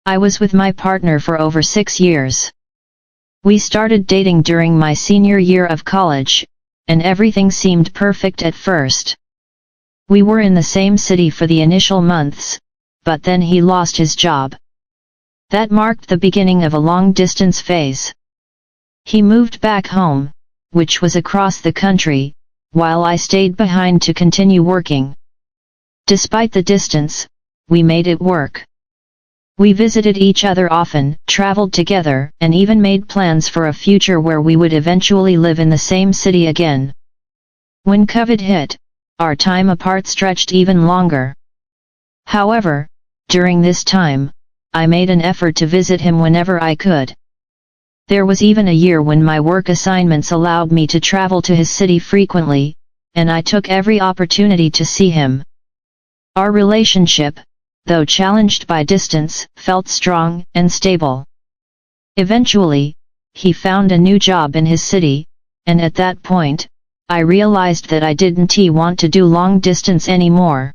I was with my partner for over 6 years. We started dating during my senior year of college, and everything seemed perfect at first. We were in the same city for the initial months, but then he lost his job. That marked the beginning of a long-distance phase. He moved back home, which was across the country, while I stayed behind to continue working. Despite the distance, we made it work. We visited each other often, traveled together, and even made plans for a future where we would eventually live in the same city again. When COVID hit, our time apart stretched even longer. However, during this time, I made an effort to visit him whenever I could. There was even a year when my work assignments allowed me to travel to his city frequently, and I took every opportunity to see him. Our relationship, though challenged by distance, felt strong and stable. Eventually, he found a new job in his city, and at that point, I realized that I didn't want to do long distance anymore.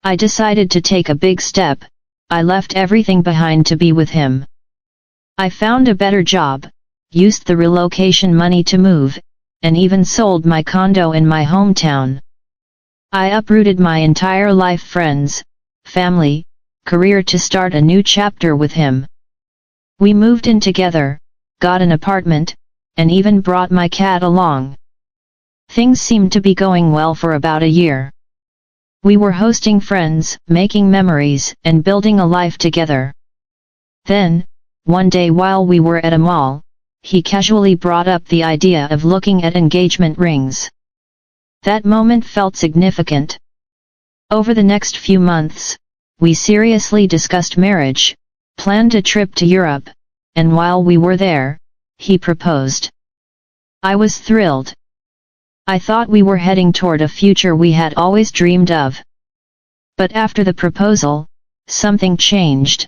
I decided to take a big step. I left everything behind to be with him. I found a better job, used the relocation money to move, and even sold my condo in my hometown. I uprooted my entire life, friends, family, career to start a new chapter with him. We moved in together, got an apartment, and even brought my cat along. Things seemed to be going well for about a year. We were hosting friends, making memories, and building a life together. Then, one day while we were at a mall, he casually brought up the idea of looking at engagement rings. That moment felt significant. Over the next few months, we seriously discussed marriage, planned a trip to Europe, and while we were there, he proposed. I was thrilled. I thought we were heading toward a future we had always dreamed of. But after the proposal, something changed.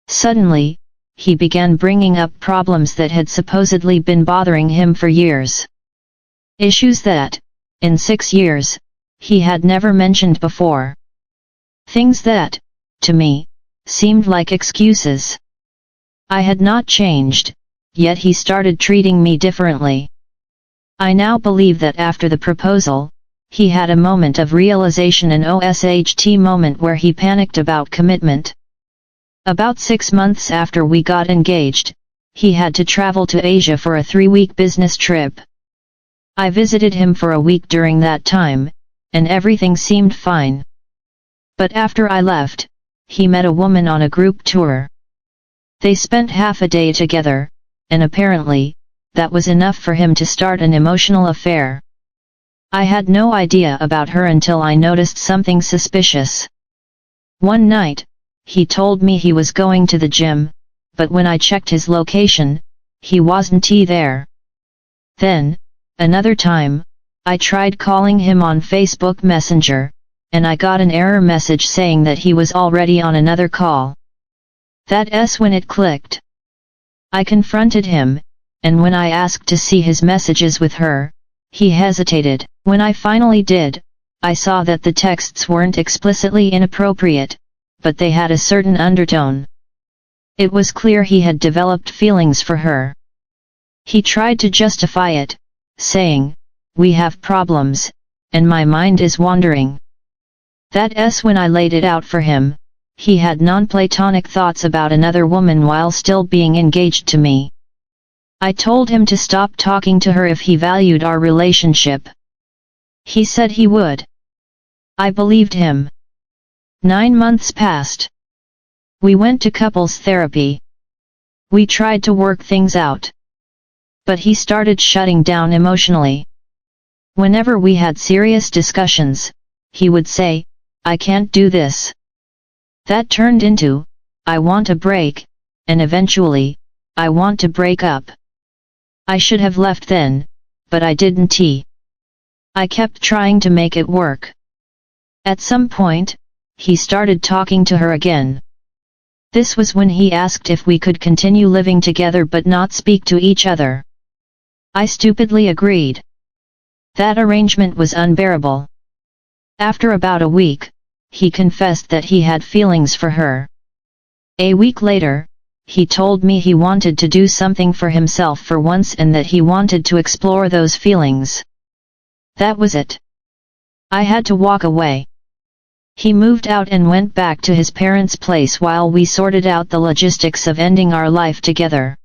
Suddenly, he began bringing up problems that had supposedly been bothering him for years. Issues that, in 6 years, he had never mentioned before. Things that, to me, seemed like excuses. I had not changed, yet he started treating me differently. I now believe that after the proposal, he had a moment of realization, an OSHT moment where he panicked about commitment. About 6 months after we got engaged, he had to travel to Asia for a 3-week business trip. I visited him for a week during that time, and everything seemed fine. But after I left, he met a woman on a group tour. They spent half a day together, and apparently, that was enough for him to start an emotional affair. I had no idea about her until I noticed something suspicious. One night, he told me he was going to the gym, but when I checked his location, he wasn't there. Then, another time, I tried calling him on Facebook Messenger, and I got an error message saying that he was already on another call. That's when it clicked. I confronted him, and when I asked to see his messages with her, he hesitated. When I finally did, I saw that the texts weren't explicitly inappropriate, but they had a certain undertone. It was clear he had developed feelings for her. He tried to justify it, saying, "We have problems, and my mind is wandering." That's when I laid it out for him. He had non-platonic thoughts about another woman while still being engaged to me. I told him to stop talking to her if he valued our relationship. He said he would. I believed him. 9 months passed. We went to couples therapy. We tried to work things out. But he started shutting down emotionally. Whenever we had serious discussions, he would say, "I can't do this." That turned into, "I want a break," and eventually, "I want to break up." I should have left then, but I didn't. I kept trying to make it work. At some point, he started talking to her again. This was when he asked if we could continue living together but not speak to each other. I stupidly agreed. That arrangement was unbearable. After about a week, he confessed that he had feelings for her. A week later, he told me he wanted to do something for himself for once and that he wanted to explore those feelings. That was it. I had to walk away. He moved out and went back to his parents' place while we sorted out the logistics of ending our life together.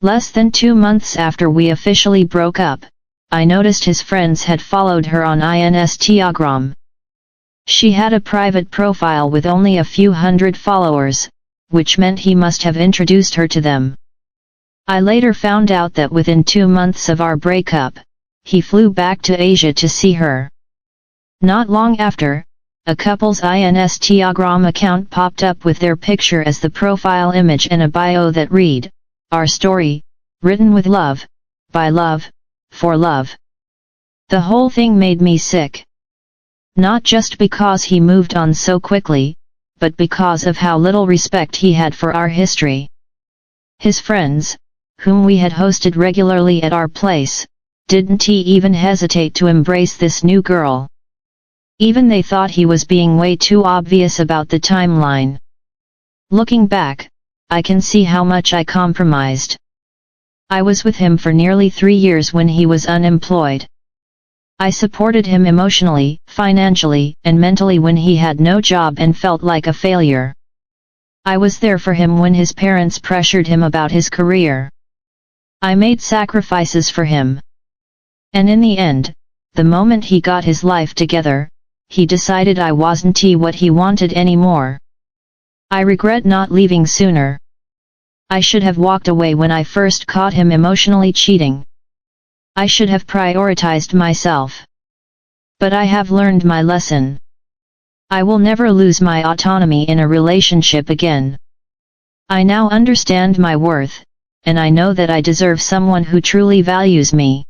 Less than 2 months after we officially broke up, I noticed his friends had followed her on Instagram. She had a private profile with only a few hundred followers, which meant he must have introduced her to them. I later found out that within 2 months of our breakup, he flew back to Asia to see her. Not long after, a couple's Instagram account popped up with their picture as the profile image and a bio that read, "Our story, written with love, by love, for love." The whole thing made me sick. Not just because he moved on so quickly, but because of how little respect he had for our history. His friends, whom we had hosted regularly at our place, didn't even hesitate to embrace this new girl. Even they thought he was being way too obvious about the timeline. Looking back, I can see how much I compromised. I was with him for nearly 3 years when he was unemployed. I supported him emotionally, financially, and mentally when he had no job and felt like a failure. I was there for him when his parents pressured him about his career. I made sacrifices for him. And in the end, the moment he got his life together, he decided I wasn't what he wanted anymore. I regret not leaving sooner. I should have walked away when I first caught him emotionally cheating. I should have prioritized myself. But I have learned my lesson. I will never lose my autonomy in a relationship again. I now understand my worth, and I know that I deserve someone who truly values me.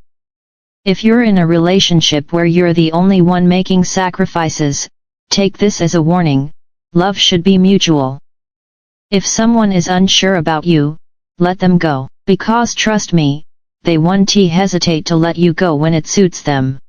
If you're in a relationship where you're the only one making sacrifices, take this as a warning: love should be mutual. If someone is unsure about you, let them go, because trust me, they won't hesitate to let you go when it suits them.